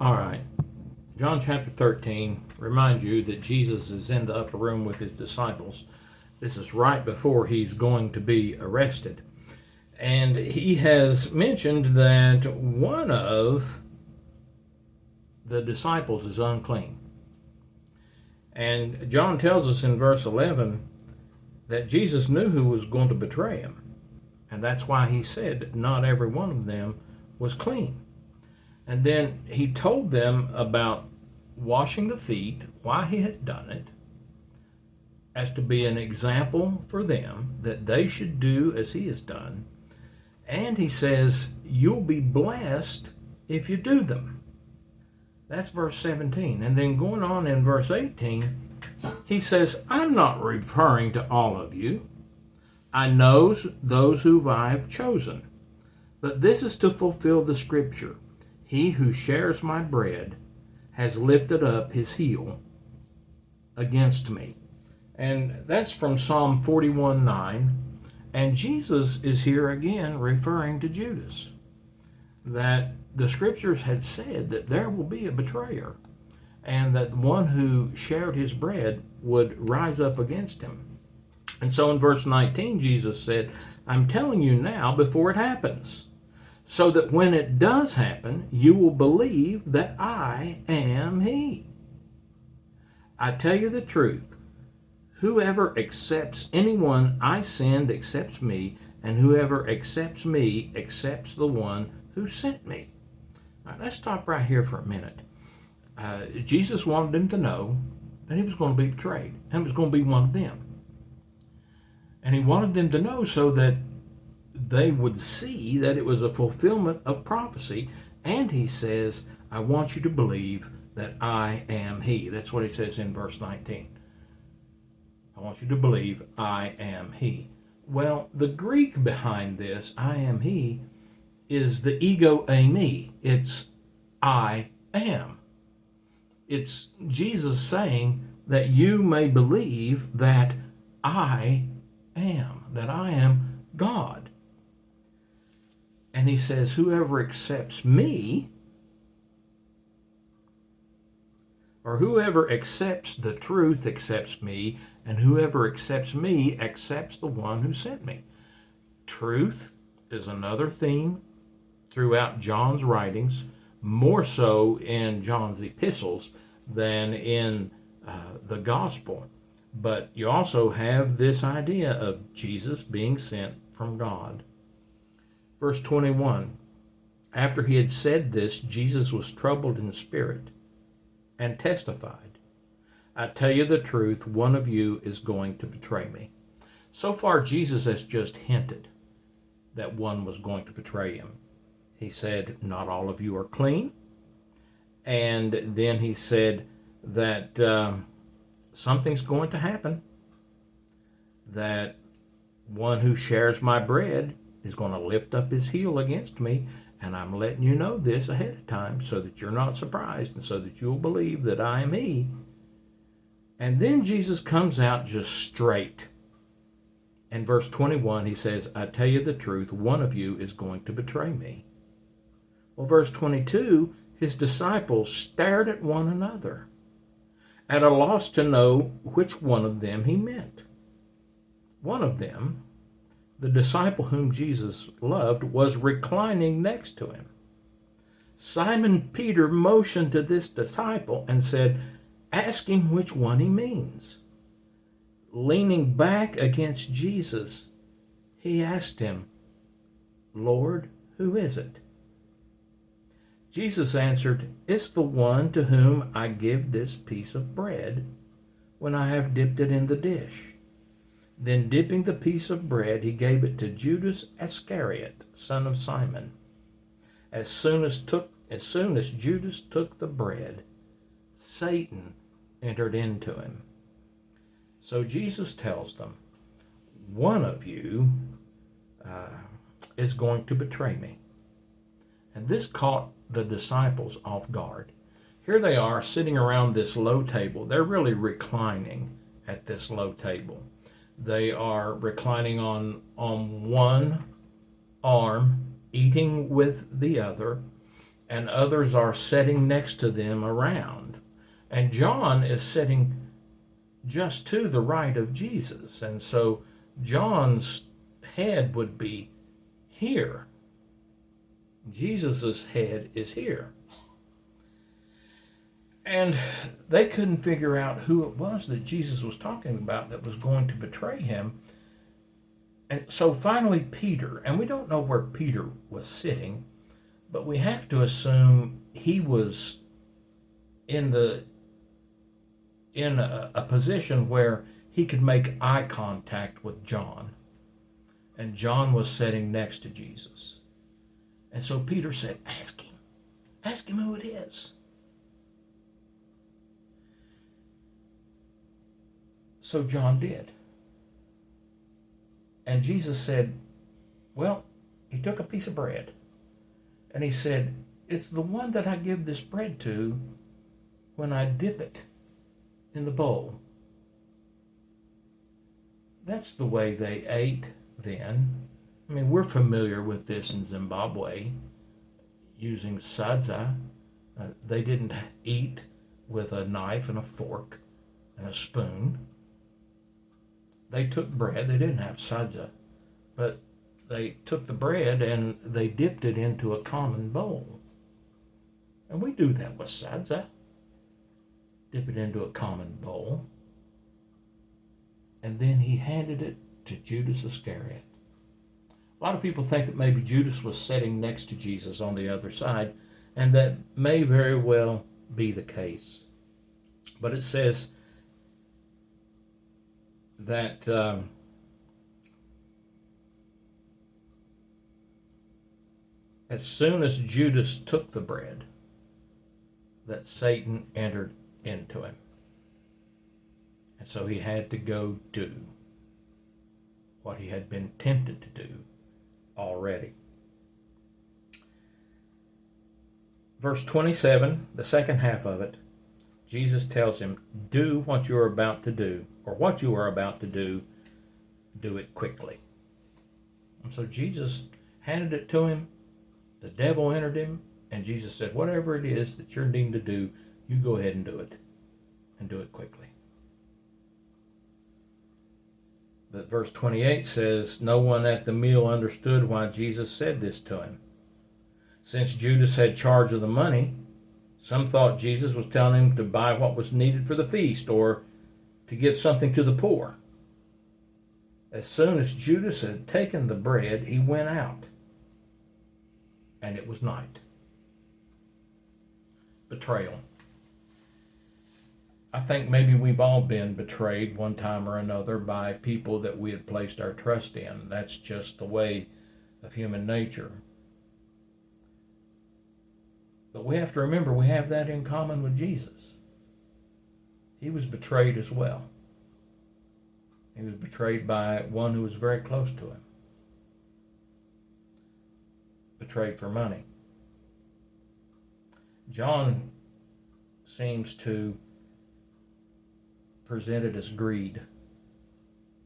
All right. John chapter 13 reminds you that Jesus is in the upper room with his disciples. This is right before he's going to be arrested. And he has mentioned that one of the disciples is unclean. And John tells us in verse 11 that Jesus knew who was going to betray him. And that's why he said not every one of them was clean. And then he told them about washing the feet, why he had done it, as to be an example for them that they should do as he has done. And he says, you'll be blessed if you do them. That's verse 17. And then going on in verse 18, he says, I'm not referring to all of you. I know those who I have chosen. But this is to fulfill the scripture. He who shares my bread has lifted up his heel against me. And that's from Psalm 41:9. And Jesus is here again referring to Judas. That the scriptures had said that there will be a betrayer, and that one who shared his bread would rise up against him. And so in verse 19, Jesus said, I'm telling you now before it happens, so that when it does happen, you will believe that I am he. I tell you the truth, whoever accepts anyone I send accepts me, and whoever accepts me accepts the one who sent me. All right, let's stop right here for a minute. Jesus wanted them to know that he was going to be betrayed, and it was going to be one of them. And he wanted them to know so that they would see that it was a fulfillment of prophecy. And he says, I want you to believe that I am he. That's what he says in verse 19. I want you to believe I am he. Well, the Greek behind this, I am he, is the ego eimi. It's I am. It's Jesus saying that you may believe that I am God. And he says, whoever accepts me, or whoever accepts the truth accepts me, and whoever accepts me accepts the one who sent me. Truth is another theme throughout John's writings, more so in John's epistles than in the gospel. But you also have this idea of Jesus being sent from God. Verse 21, after he had said this, Jesus was troubled in spirit and testified, I tell you the truth, one of you is going to betray me. So far, Jesus has just hinted that one was going to betray him. He said, not all of you are clean. And then he said that something's going to happen, that one who shares my bread is going to lift up his heel against me, and I'm letting you know this ahead of time so that you're not surprised and so that you'll believe that I am he. And then Jesus comes out just straight. In verse 21, he says, I tell you the truth, one of you is going to betray me. Well, verse 22, his disciples stared at one another, at a loss to know which one of them he meant. One of them, the disciple whom Jesus loved, was reclining next to him. Simon Peter motioned to this disciple and said, ask him which one he means. Leaning back against Jesus, he asked him, Lord, who is it? Jesus answered, it's the one to whom I give this piece of bread when I have dipped it in the dish. Then dipping the piece of bread, he gave it to Judas Iscariot, son of Simon. As soon as Judas took the bread, Satan entered into him. So Jesus tells them, one of you is going to betray me. And this caught the disciples off guard. Here they are sitting around this low table. They're really reclining at this low table. They are reclining on one arm, eating with the other, and others are sitting next to them around. And John is sitting just to the right of Jesus. And so John's head would be here. Jesus's head is here. And they couldn't figure out who it was that Jesus was talking about that was going to betray him. And so finally Peter, and we don't know where Peter was sitting, but we have to assume he was in a position where he could make eye contact with John. And John was sitting next to Jesus. And so Peter said, ask him who it is. So John did. And Jesus said, well, he took a piece of bread and he said, it's the one that I give this bread to when I dip it in the bowl. That's the way they ate then. I mean, we're familiar with this in Zimbabwe, using sadza. They didn't eat with a knife and a fork and a spoon. They took bread. They didn't have sadza, but they took the bread and they dipped it into a common bowl. And we do that with sadza. Dip it into a common bowl. And then he handed it to Judas Iscariot. A lot of people think that maybe Judas was sitting next to Jesus on the other side, and that may very well be the case. But it says that as soon as Judas took the bread, that Satan entered into him. And so he had to go do what he had been tempted to do already. Verse 27, the second half of it, Jesus tells him, do what you're about to do, or what you are about to do it quickly. And so Jesus handed it to him, the devil entered him, and Jesus said, whatever it is that you're needing to do, you go ahead and do it quickly. But verse 28 says, no one at the meal understood why Jesus said this to him. Since Judas had charge of the money, some thought Jesus was telling him to buy what was needed for the feast or to give something to the poor. As soon as Judas had taken the bread, he went out, and it was night. Betrayal. I think maybe we've all been betrayed one time or another by people that we had placed our trust in. That's just the way of human nature. But we have to remember we have that in common with Jesus. He was betrayed as well. He was betrayed by one who was very close to him. Betrayed for money. John seems to present it as greed.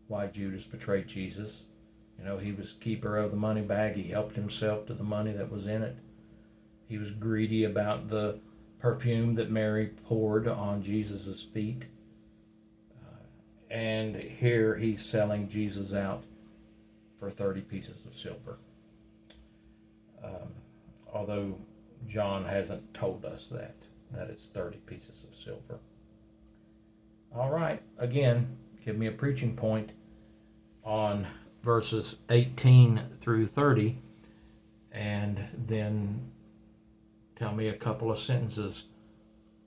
Why Judas betrayed Jesus. You know, he was keeper of the money bag. He helped himself to the money that was in it. He was greedy about the perfume that Mary poured on Jesus' feet. And here he's selling Jesus out for 30 pieces of silver. Although John hasn't told us that it's 30 pieces of silver. All right, again, give me a preaching point on verses 18 through 30, and then tell me a couple of sentences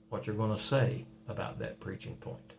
what you're going to say about that preaching point.